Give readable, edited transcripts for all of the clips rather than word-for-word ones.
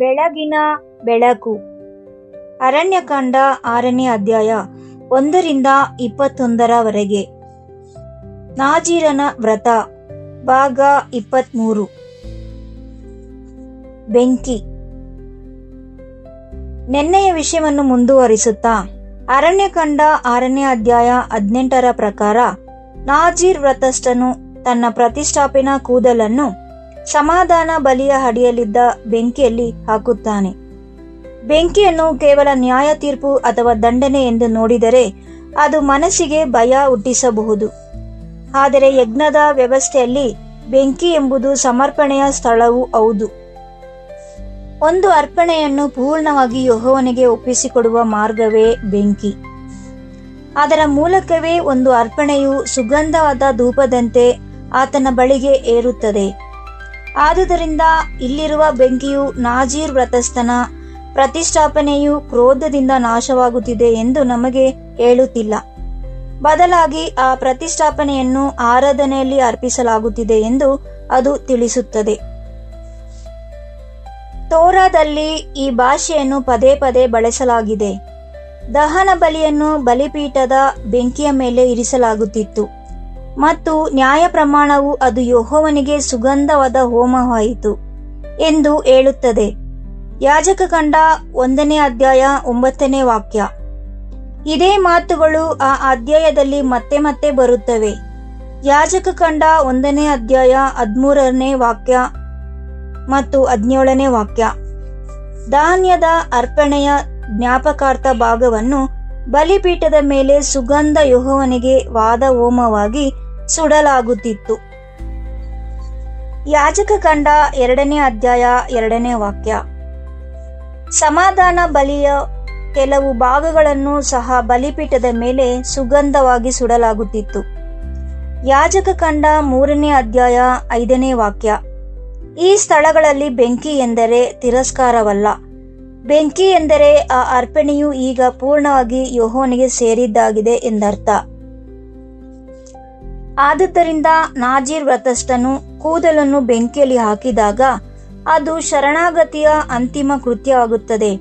ಬೆಳಗಿನ ಬೆಳಕು. ಅರಣ್ಯಕಾಂಡ 6ನೇ ಅಧ್ಯಾಯ 1-21 ನಾಜೀರನ ವ್ರತ ಭಾಗ 23. ಬೆಂಕಿ. ನೆನ್ನೆಯ ವಿಷಯವನ್ನು ಮುಂದುವರಿಸುತ್ತಾ ಅರಣ್ಯಕಾಂಡ 6ನೇ ಅಧ್ಯಾಯ 18 ಪ್ರಕಾರ ನಾಜೀರ್ ವ್ರತಸ್ಥನು ತನ್ನ ಪ್ರತಿಷ್ಠಾಪನಾ ಕೂದಲನ್ನು ಸಮಾಧಾನ ಬಲಿಯ ಅಡಿಯಲ್ಲಿದ್ದ ಬೆಂಕಿಯಲ್ಲಿ ಹಾಕುತ್ತಾನೆ. ಬೆಂಕಿಯನ್ನು ಕೇವಲ ನ್ಯಾಯ ತೀರ್ಪು ಅಥವಾ ದಂಡನೆ ಎಂದು ನೋಡಿದರೆ ಅದು ಮನಸ್ಸಿಗೆ ಭಯ ಹುಟ್ಟಿಸಬಹುದು. ಆದರೆ ಯಜ್ಞದ ವ್ಯವಸ್ಥೆಯಲ್ಲಿ ಬೆಂಕಿ ಎಂಬುದು ಸಮರ್ಪಣೆಯ ಸ್ಥಳವೂ ಹೌದು. ಒಂದು ಅರ್ಪಣೆಯನ್ನು ಪೂರ್ಣವಾಗಿ ಯೆಹೋವನಿಗೆ ಒಪ್ಪಿಸಿಕೊಡುವ ಮಾರ್ಗವೇ ಬೆಂಕಿ. ಅದರ ಮೂಲಕವೇ ಒಂದು ಅರ್ಪಣೆಯು ಸುಗಂಧವಾದ ಧೂಪದಂತೆ ಆತನ ಬಳಿಗೆ ಏರುತ್ತದೆ. ಆದುದರಿಂದ ಇಲ್ಲಿರುವ ಬೆಂಕಿಯು ನಾಜೀರ್ ವ್ರತಸ್ಥನ ಪ್ರತಿಷ್ಠಾಪನೆಯು ಕ್ರೋಧದಿಂದ ನಾಶವಾಗುತ್ತಿದೆ ಎಂದು ನಮಗೆ ಹೇಳುತ್ತಿಲ್ಲ. ಬದಲಾಗಿ ಆ ಪ್ರತಿಷ್ಠಾಪನೆಯನ್ನು ಆರಾಧನೆಯಲ್ಲಿ ಅರ್ಪಿಸಲಾಗುತ್ತಿದೆ ಎಂದು ಅದು ತಿಳಿಸುತ್ತದೆ. ತೋರಾದಲ್ಲಿ ಈ ಭಾಷೆಯನ್ನು ಪದೇ ಪದೇ ಬಳಸಲಾಗಿದೆ. ದಹನ ಬಲಿಯನ್ನು ಬಲಿಪೀಠದ ಬೆಂಕಿಯ ಮೇಲೆ ಇರಿಸಲಾಗುತ್ತಿತ್ತು ಮತ್ತು ನ್ಯಾಯ ಪ್ರಮಾಣವು ಅದು ಯೆಹೋವನಿಗೆ ಸುಗಂಧವಾದ ಹೋಮವಾಯಿತು ಎಂದು ಹೇಳುತ್ತದೆ. ಯಾಜಕಕಾಂಡ 1ನೇ ಅಧ್ಯಾಯ 9ನೇ ವಾಕ್ಯ. ಇದೇ ಮಾತುಗಳು ಆ ಅಧ್ಯಾಯದಲ್ಲಿ ಮತ್ತೆ ಮತ್ತೆ ಬರುತ್ತವೆ. ಯಾಜಕಕಾಂಡ 1ನೇ ಅಧ್ಯಾಯ 13ನೇ ವಾಕ್ಯ ಮತ್ತು 17ನೇ ವಾಕ್ಯ. ಧಾನ್ಯದ ಅರ್ಪಣೆಯ ಜ್ಞಾಪಕಾರ್ಥ ಭಾಗವನ್ನು ಬಲಿಪೀಠದ ಮೇಲೆ ಸುಗಂಧ ಯೆಹೋವನಿಗೆ ವಾದ ಹೋಮವಾಗಿ ಸುಡಲಾಗುತ್ತಿತ್ತು. ಯಾಜಕಕಾಂಡ 2ನೇ ಅಧ್ಯಾಯ 2ನೇ ವಾಕ್ಯ. ಸಮಾಧಾನ ಬಲಿಯ ಕೆಲವು ಭಾಗಗಳನ್ನು ಸಹ ಬಲಿಪೀಠದ ಮೇಲೆ ಸುಗಂಧವಾಗಿ ಸುಡಲಾಗುತ್ತಿತ್ತು. ಯಾಜಕಕಾಂಡ 3ನೇ ಅಧ್ಯಾಯ 5ನೇ ವಾಕ್ಯ. ಈ ಸ್ಥಳಗಳಲ್ಲಿ ಬೆಂಕಿ ಎಂದರೆ ತಿರಸ್ಕಾರವಲ್ಲ. ಬೆಂಕಿ ಎಂದರೆ ಆ ಅರ್ಪಣೆಯು ಈಗ ಪೂರ್ಣವಾಗಿ ಯೆಹೋವನಿಗೆ ಸೇರಿದ್ದಾಗಿದೆ ಎಂದರ್ಥ. ಆದುದರಿಂದ ನಾಜೀರ್ ವ್ರತಸ್ಥನು ಕೂದಲನ್ನು ಬೆಂಕಿಯಲ್ಲಿ ಹಾಕಿದಾಗ ಅದು ಶರಣಾಗತಿಯ ಅಂತಿಮ ಕೃತ್ಯವಾಗುತ್ತದೆ.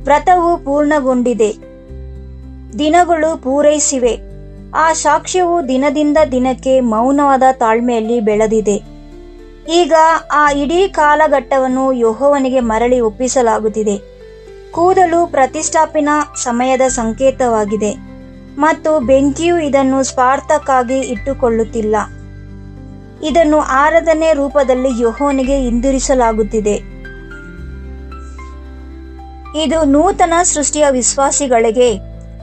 ವ್ರತವು ಪೂರ್ಣಗೊಂಡಿದೆ, ದಿನಗಳು ಪೂರೈಸಿವೆ. ಆ ಸಾಕ್ಷ್ಯವು ದಿನದಿಂದ ದಿನಕ್ಕೆ ಮೌನವಾದ ತಾಳ್ಮೆಯಲ್ಲಿ ಬೆಳೆದಿದೆ. ಈಗ ಆ ಇಡೀ ಕಾಲಘಟ್ಟವನ್ನು ಯೆಹೋವನಿಗೆ ಮರಳಿ ಒಪ್ಪಿಸಲಾಗುತ್ತಿದೆ. ಕೂದಲು ಪ್ರತಿಷ್ಠಾಪನಾ ಸಮಯದ ಸಂಕೇತವಾಗಿದೆ ಮತ್ತು ಬೆಂಕಿಯು ಇದನ್ನು ಸ್ವಾರ್ಥಕ್ಕಾಗಿ ಇಟ್ಟುಕೊಳ್ಳುತ್ತಿಲ್ಲ. ಇದನ್ನು ಆರಾಧನೆ ರೂಪದಲ್ಲಿ ಯೆಹೋವನಿಗೆ ಹಿಂದಿರುಗಿಸಲಾಗುತ್ತಿದೆ. ಇದು ನೂತನ ಸೃಷ್ಟಿಯ ವಿಶ್ವಾಸಿಗಳಿಗೆ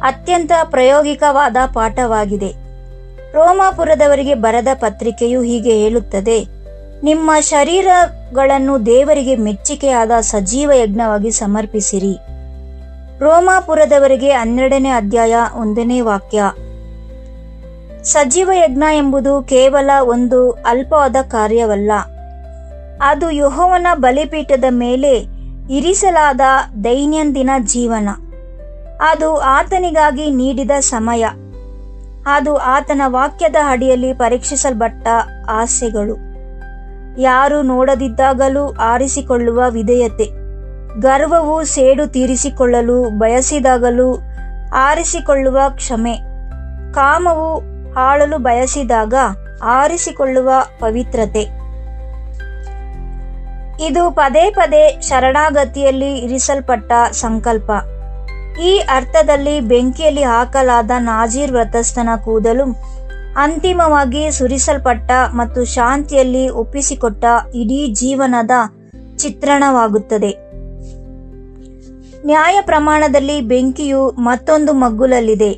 ಅತ್ಯಂತ ಪ್ರಾಯೋಗಿಕವಾದ ಪಾಠವಾಗಿದೆ. ರೋಮಾಪುರದವರಿಗೆ ಬರೆದ ಪತ್ರಿಕೆಯು ಹೀಗೆ ಹೇಳುತ್ತದೆ: ನಿಮ್ಮ ಶರೀರಗಳನ್ನು ದೇವರಿಗೆ ಮೆಚ್ಚಿಕೆಯಾದ ಸಜೀವ ಯಜ್ಞವಾಗಿ ಸಮರ್ಪಿಸಿರಿ. ರೋಮಾಪುರದವರಿಗೆ 12ನೇ ಅಧ್ಯಾಯ 1ನೇ ವಾಕ್ಯ. ಸಜೀವ ಯಜ್ಞ ಎಂಬುದು ಕೇವಲ ಒಂದು ಅಲ್ಪವಾದ ಕಾರ್ಯವಲ್ಲ. ಅದು ಯೆಹೋವನ ಬಲಿಪೀಠದ ಮೇಲೆ ಇರಿಸಲಾದ ದೈನಂದಿನ ಜೀವನ. ಅದು ಆತನಿಗಾಗಿ ನೀಡಿದ ಸಮಯ. ಅದು ಆತನ ವಾಕ್ಯದ ಅಡಿಯಲ್ಲಿ ಪರೀಕ್ಷಿಸಲ್ಪಟ್ಟ ಆಸೆಗಳು. ಯಾರು ನೋಡದಿದ್ದಾಗಲೂ ಆರಿಸಿಕೊಳ್ಳುವ ವಿಧೇಯತೆ. ಗರ್ವವು ಸೇಡು ತೀರಿಸಿಕೊಳ್ಳಲು ಬಯಸಿದಾಗಲೂ ಆರಿಸಿಕೊಳ್ಳುವ ಕ್ಷಮೆ. ಕಾಮವು ಆಳಲು ಬಯಸಿದಾಗ ಆರಿಸಿಕೊಳ್ಳುವ ಪವಿತ್ರತೆ. ಇದು ಪದೇ ಪದೇ ಶರಣಾಗತಿಯಲ್ಲಿ ಇರಿಸಲ್ಪಟ್ಟ ಸಂಕಲ್ಪ. ಈ ಅರ್ಥದಲ್ಲಿ ಬೆಂಕಿಯಲ್ಲಿ ಹಾಕಲಾದ ನಾಜೀರ್ ವ್ರತಸ್ಥನ ಕೂದಲು ಅಂತಿಮವಾಗಿ ಸುರಿಸಲ್ಪಟ್ಟ ಮತ್ತು ಶಾಂತಿಯಲ್ಲಿ ಒಪ್ಪಿಸಿಕೊಟ್ಟ ಇಡೀ ಜೀವನದ ಚಿತ್ರಣವಾಗುತ್ತದೆ. ನ್ಯಾಯ ಪ್ರಮಾಣದಲ್ಲಿ ಬೆಂಕಿಯು ಮತ್ತೊಂದು ಮಗ್ಗುಲಲ್ಲಿದೆ.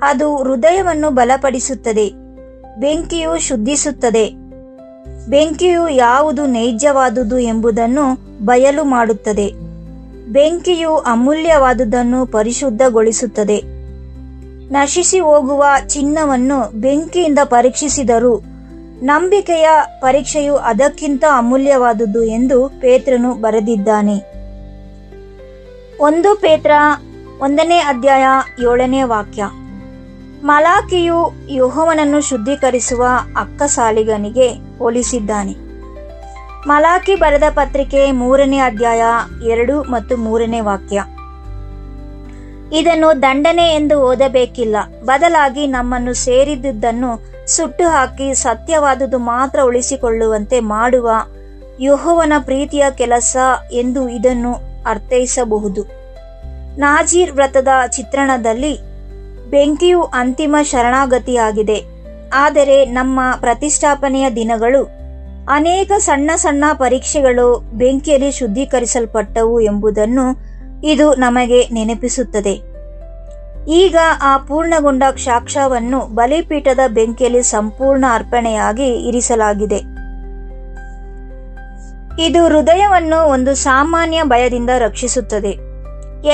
ಅದು ಹೃದಯವನ್ನು ಬಲಪಡಿಸುತ್ತದೆ. ಬೆಂಕಿಯು ಶುದ್ಧಿಸುತ್ತದೆ. ಬೆಂಕಿಯು ಯಾವುದು ನೈಜವಾದುದು ಎಂಬುದನ್ನು ಬಯಲು ಮಾಡುತ್ತದೆ. ಬೆಂಕಿಯು ಅಮೂಲ್ಯವಾದುದನ್ನು ಪರಿಶುದ್ಧಗೊಳಿಸುತ್ತದೆ. ನಶಿಸಿ ಹೋಗುವ ಚಿನ್ನವನ್ನು ಬೆಂಕಿಯಿಂದ ಪರೀಕ್ಷಿಸಿದರೂ ನಂಬಿಕೆಯ ಪರೀಕ್ಷೆಯು ಅದಕ್ಕಿಂತ ಅಮೂಲ್ಯವಾದುದು ಎಂದು ಪೇತ್ರನು ಬರೆದಿದ್ದಾನೆ. 1 ಪೇತ್ರ 1ನೇ ಅಧ್ಯಾಯ 7ನೇ ವಾಕ್ಯ. ಮಲಾಕಿಯು ಯೆಹೋವನನ್ನು ಶುದ್ಧೀಕರಿಸುವ ಅಕ್ಕಸಾಲಿಗನಿಗೆ ಹೋಲಿಸಿದ್ದಾನೆ. ಮಲಾಕಿ ಬರೆದ ಪತ್ರಿಕೆ 3ನೇ ಅಧ್ಯಾಯ 2 ಮತ್ತು 3ನೇ ವಾಕ್ಯ. ಇದನ್ನು ದಂಡನೆ ಎಂದು ಓದಬೇಕಿಲ್ಲ, ಬದಲಾಗಿ ನಮ್ಮನ್ನು ಸೇರಿದುದನ್ನು ಸುಟ್ಟು ಹಾಕಿ ಸತ್ಯವಾದುದು ಮಾತ್ರ ಉಳಿಸಿಕೊಳ್ಳುವಂತೆ ಮಾಡುವ ಯೆಹೋವನ ಪ್ರೀತಿಯ ಕೆಲಸ ಎಂದು ಇದನ್ನು ಅರ್ಥೈಸಬಹುದು. ನಾಜೀರ್ ವ್ರತದ ಚಿತ್ರಣದಲ್ಲಿ ಬೆಂಕಿಯು ಅಂತಿಮ ಶರಣಾಗತಿಯಾಗಿದೆ. ಆದರೆ ನಮ್ಮ ಪ್ರತಿಷ್ಠಾಪನೆಯ ದಿನಗಳು ಅನೇಕ ಸಣ್ಣ ಸಣ್ಣ ಪರೀಕ್ಷೆಗಳು ಬೆಂಕಿಯಲ್ಲಿ ಶುದ್ಧೀಕರಿಸಲ್ಪಟ್ಟವು ಎಂಬುದನ್ನು ಇದು ನಮಗೆ ನೆನಪಿಸುತ್ತದೆ. ಈಗ ಆ ಪೂರ್ಣಗೊಂಡ ಸಾಕ್ಷ್ಯವನ್ನು ಬಲಿಪೀಠದ ಬೆಂಕಿಯಲ್ಲಿ ಸಂಪೂರ್ಣ ಅರ್ಪಣೆಯಾಗಿ ಇರಿಸಲಾಗಿದೆ. ಇದು ಹೃದಯವನ್ನು ಒಂದು ಸಾಮಾನ್ಯ ಭಯದಿಂದ ರಕ್ಷಿಸುತ್ತದೆ.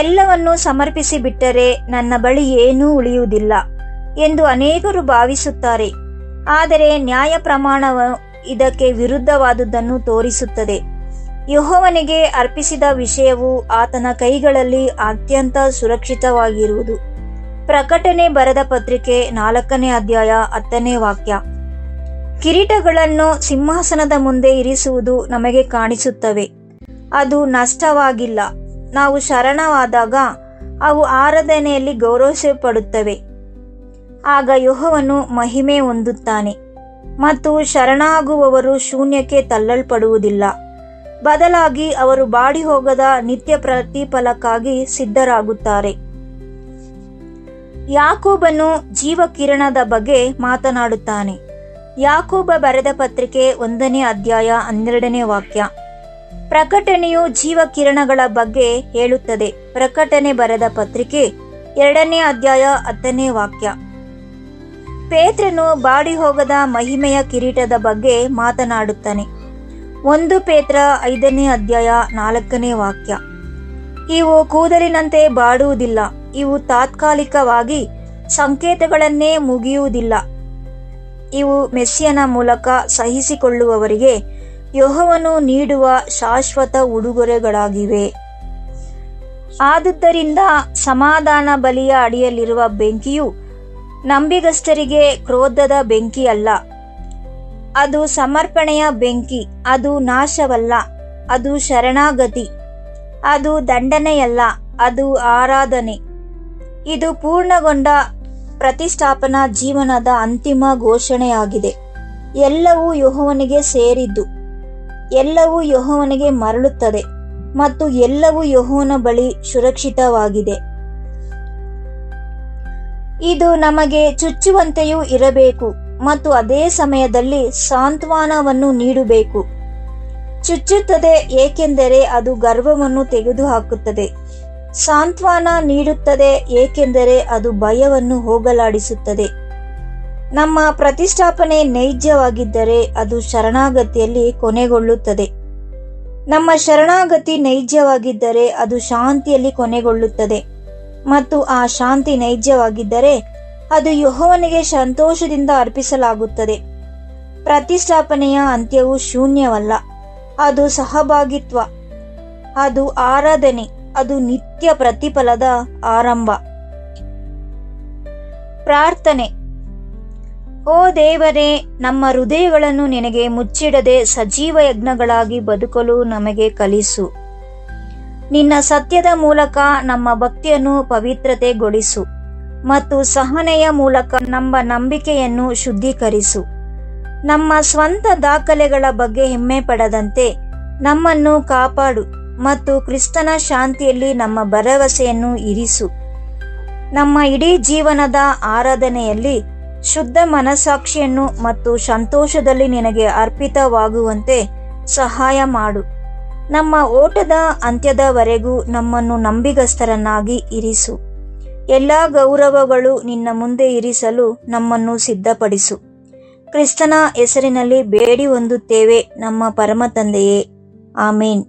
ಎಲ್ಲವನ್ನೂ ಸಮರ್ಪಿಸಿ ಬಿಟ್ಟರೆ ನನ್ನ ಬಳಿ ಏನೂ ಉಳಿಯುವುದಿಲ್ಲ ಎಂದು ಅನೇಕರು ಭಾವಿಸುತ್ತಾರೆ. ಆದರೆ ನ್ಯಾಯ ಪ್ರಮಾಣವು ಇದಕ್ಕೆ ವಿರುದ್ಧವಾದುದನ್ನು ತೋರಿಸುತ್ತದೆ. ಯೆಹೋವನಿಗೆ ಅರ್ಪಿಸಿದ ವಿಷಯವು ಆತನ ಕೈಗಳಲ್ಲಿ ಅತ್ಯಂತ ಸುರಕ್ಷಿತವಾಗಿರುವುದು. ಪ್ರಕಟಣೆ ಬರೆದ ಪತ್ರಿಕೆ 4ನೇ ಅಧ್ಯಾಯ 10ನೇ ವಾಕ್ಯ. ಕಿರೀಟಗಳನ್ನು ಸಿಂಹಾಸನದ ಮುಂದೆ ಇರಿಸುವುದು ನಮಗೆ ಕಾಣಿಸುತ್ತವೆ. ಅದು ನಷ್ಟವಾಗಿಲ್ಲ. ನಾವು ಶರಣವಾದಾಗ ಅವು ಆರಾಧನೆಯಲ್ಲಿ ಗೌರವಿಸಲ್ಪಡುತ್ತವೆ. ಆಗ ಯೆಹೋವನು ಮಹಿಮೆ ಹೊಂದುತ್ತಾನೆ ಮತ್ತು ಶರಣಾಗುವವರು ಶೂನ್ಯಕ್ಕೆ ತಳ್ಳಲ್ಪಡುವುದಿಲ್ಲ. ಬದಲಾಗಿ ಅವರು ಬಾಡಿ ಹೋಗದ ನಿತ್ಯ ಪ್ರತಿಫಲಕ್ಕಾಗಿ ಸಿದ್ಧರಾಗುತ್ತಾರೆ. ಯಾಕೋಬನು ಜೀವಕಿರಣದ ಬಗ್ಗೆ ಮಾತನಾಡುತ್ತಾನೆ. ಯಾಕೋಬ ಬರೆದ ಪತ್ರಿಕೆ 1ನೇ ಅಧ್ಯಾಯ 12ನೇ ವಾಕ್ಯ. ಪ್ರಕಟಣೆಯು ಜೀವಕಿರಣಗಳ ಬಗ್ಗೆ ಹೇಳುತ್ತದೆ. ಪ್ರಕಟಣೆ ಬರೆದ ಪತ್ರಿಕೆ 2ನೇ ಅಧ್ಯಾಯ 10ನೇ ವಾಕ್ಯ. ಪೇತ್ರನು ಬಾಡಿ ಹೋಗದ ಮಹಿಮೆಯ ಕಿರೀಟದ ಬಗ್ಗೆ ಮಾತನಾಡುತ್ತಾನೆ. 1 ಪೇತ್ರ 5ನೇ ಅಧ್ಯಾಯ 4ನೇ ವಾಕ್ಯ. ಇವು ಕೂದಲಿನಂತೆ ಬಾಡುವುದಿಲ್ಲ. ಇವು ತಾತ್ಕಾಲಿಕವಾಗಿ ಸಂಕೇತಗಳನ್ನೇ ಮುಗಿಯುವುದಿಲ್ಲ. ಇವು ಮೆಸ್ಸಿಯನ ಮೂಲಕ ಸಹಿಸಿಕೊಳ್ಳುವವರಿಗೆ ಯೆಹೋವನು ನೀಡುವ ಶಾಶ್ವತ ಉಡುಗೊರೆಗಳಾಗಿವೆ. ಆದುದರಿಂದ ಸಮಾಧಾನ ಬಲಿಯ ಅಡಿಯಲ್ಲಿರುವ ಬೆಂಕಿಯು ನಂಬಿಗಸ್ತರಿಗೆ ಕ್ರೋಧದ ಬೆಂಕಿಯಲ್ಲ, ಅದು ಸಮರ್ಪಣೆಯ ಬೆಂಕಿ. ಅದು ನಾಶವಲ್ಲ, ಅದು ಶರಣಾಗತಿ. ಅದು ದಂಡನೆಯಲ್ಲ, ಅದು ಆರಾಧನೆ. ಇದು ಪೂರ್ಣಗೊಂಡ ಪ್ರತಿಷ್ಠಾಪನಾ ಜೀವನದ ಅಂತಿಮ ಘೋಷಣೆಯಾಗಿದೆ. ಎಲ್ಲವೂ ಯೆಹೋವನಿಗೆ ಸೇರಿದ್ದು, ಎಲ್ಲವೂ ಯೆಹೋವನಿಗೆ ಮರಳುತ್ತದೆ ಮತ್ತು ಎಲ್ಲವೂ ಯೆಹೋವನ ಬಳಿ ಸುರಕ್ಷಿತವಾಗಿದೆ. ಇದು ನಮಗೆ ಚುಚ್ಚುವಂತೆಯೂ ಇರಬೇಕು ಮತ್ತು ಅದೇ ಸಮಯದಲ್ಲಿ ಸಾಂತ್ವನವನ್ನು ನೀಡಬೇಕು. ಚುಚ್ಚುತ್ತದೆ ಏಕೆಂದರೆ ಅದು ಗರ್ವವನ್ನು ತೆಗೆದುಹಾಕುತ್ತದೆ. ಸಾಂತ್ವನ ನೀಡುತ್ತದೆ ಏಕೆಂದರೆ ಅದು ಭಯವನ್ನು ಹೋಗಲಾಡಿಸುತ್ತದೆ. ನಮ್ಮ ಪ್ರತಿಷ್ಠಾಪನೆ ನೈಜವಾಗಿದ್ದರೆ ಅದು ಶರಣಾಗತಿಯಲ್ಲಿ ಕೊನೆಗೊಳ್ಳುತ್ತದೆ. ನಮ್ಮ ಶರಣಾಗತಿ ನೈಜವಾಗಿದ್ದರೆ ಅದು ಶಾಂತಿಯಲ್ಲಿ ಕೊನೆಗೊಳ್ಳುತ್ತದೆ ಮತ್ತು ಆ ಶಾಂತಿ ನೈಜವಾಗಿದ್ದರೆ ಅದು ಯೆಹೋವನಿಗೆ ಸಂತೋಷದಿಂದ ಅರ್ಪಿಸಲಾಗುತ್ತದೆ. ಪ್ರತಿಷ್ಠಾಪನೆಯ ಅಂತ್ಯವು ಶೂನ್ಯವಲ್ಲ, ಅದು ಸಹಭಾಗಿತ್ವ, ಅದು ಆರಾಧನೆ, ಅದು ನಿತ್ಯ ಪ್ರತಿಫಲದ ಆರಂಭ. ಪ್ರಾರ್ಥನೆ. ಓ ದೇವರೇ, ನಮ್ಮ ಹೃದಯಗಳನ್ನು ನಿನಗೆ ಮುಚ್ಚಿಡದೆ ಸಜೀವ ಯಜ್ಞಗಳಾಗಿ ಬದುಕಲು ನಮಗೆ ಕಲಿಸು. ನಿನ್ನ ಸತ್ಯದ ಮೂಲಕ ನಮ್ಮ ಭಕ್ತಿಯನ್ನು ಪವಿತ್ರತೆಗೊಳಿಸು ಮತ್ತು ಸಹನೆಯ ಮೂಲಕ ನಮ್ಮ ನಂಬಿಕೆಯನ್ನು ಶುದ್ಧೀಕರಿಸು. ನಮ್ಮ ಸ್ವಂತ ದಾಖಲೆಗಳ ಬಗ್ಗೆ ಹೆಮ್ಮೆ ಪಡದಂತೆ ನಮ್ಮನ್ನು ಕಾಪಾಡು ಮತ್ತು ಕ್ರಿಸ್ತನ ಶಾಂತಿಯಲ್ಲಿ ನಮ್ಮ ಭರವಸೆಯನ್ನು ಇರಿಸು. ನಮ್ಮ ಇಡೀ ಜೀವನದ ಆರಾಧನೆಯಲ್ಲಿ ಶುದ್ಧ ಮನಸ್ಸಾಕ್ಷಿಯನ್ನು ಮತ್ತು ಸಂತೋಷದಲ್ಲಿ ನಿನಗೆ ಅರ್ಪಿತವಾಗುವಂತೆ ಸಹಾಯ ಮಾಡು. ನಮ್ಮ ಓಟದ ಅಂತ್ಯದವರೆಗೂ ನಮ್ಮನ್ನು ನಂಬಿಗಸ್ತರನ್ನಾಗಿ ಇರಿಸು. ಎಲ್ಲ ಗೌರವಗಳು ನಿನ್ನ ಮುಂದೆ ಇರಿಸಲು ನಮ್ಮನ್ನು ಸಿದ್ಧಪಡಿಸು. ಕ್ರಿಸ್ತನ ಹೆಸರಿನಲ್ಲಿ ಬೇಡಿ ಹೊಂದುತ್ತೇವೆ ನಮ್ಮ ಪರಮ ತಂದೆಯೇ, ಆಮೇನ್.